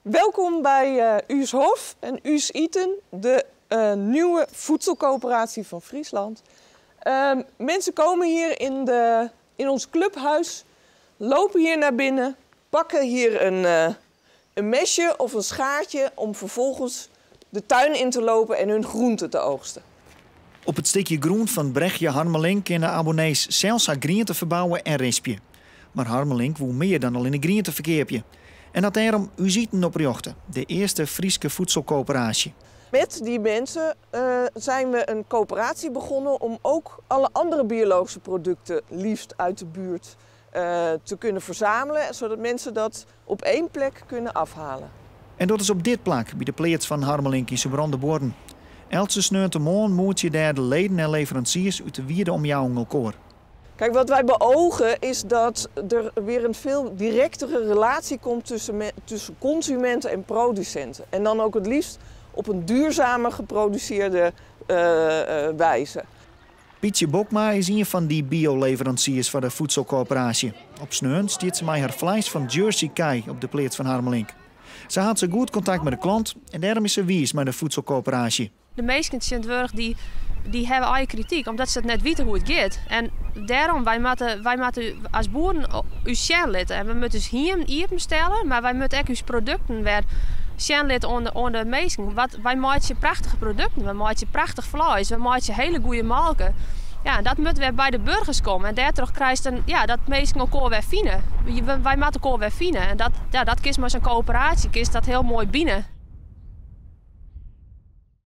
Welkom bij U's Hof en U's Eten, de nieuwe voedselcoöperatie van Friesland. Mensen komen hier in ons clubhuis, lopen hier naar binnen, pakken hier een mesje of een schaartje om vervolgens de tuin in te lopen en hun groenten te oogsten. Op het stukje groen van Brechtje Harmelink kunnen abonnees zelfs haar groenten verbouwen en rispje. Maar Harmelink wil meer dan al in de groenten verkeerpje. En dat daarom U's Eten oprichten, de eerste Friese voedselcoöperatie. Met die mensen zijn we een coöperatie begonnen om ook alle andere biologische producten liefst uit de buurt te kunnen verzamelen, zodat mensen dat op één plek kunnen afhalen. En dat is op dit plak, bij de plaats van Harmelink in Sebrandeboorden. Elke sneuntemoorn moet je daar de leden en leveranciers uit de wierde om jou elkaar. Kijk, wat wij beogen is dat er weer een veel directere relatie komt tussen consumenten en producenten. En dan ook het liefst op een duurzame geproduceerde wijze. Pietje Bokma is een van die bioleveranciers van de voedselcoöperatie. Op Sneun stiet ze mij haar vlees van Jersey Kai op de plaats van Harmelink. Ze had ze goed contact met de klant en daarom is ze wies met de voedselcoöperatie. De meesten die hebben eigen kritiek, omdat ze het net weten hoe het gaat. En daarom, wij moeten als boeren ons sjen letten. En we moeten dus hier bestellen, maar wij moeten ook onze producten weer sjen letten aan de meesten. Wij maken prachtige producten, we maken prachtig vlees, we maken hele goede melken. Ja, dat moet weer bij de burgers komen. En daardoor krijgt dat meesten elkaar weer vinden. Wij moeten elkaar weer vinden. En dat kiest maar zo'n coöperatie, kiest dat heel mooi binnen.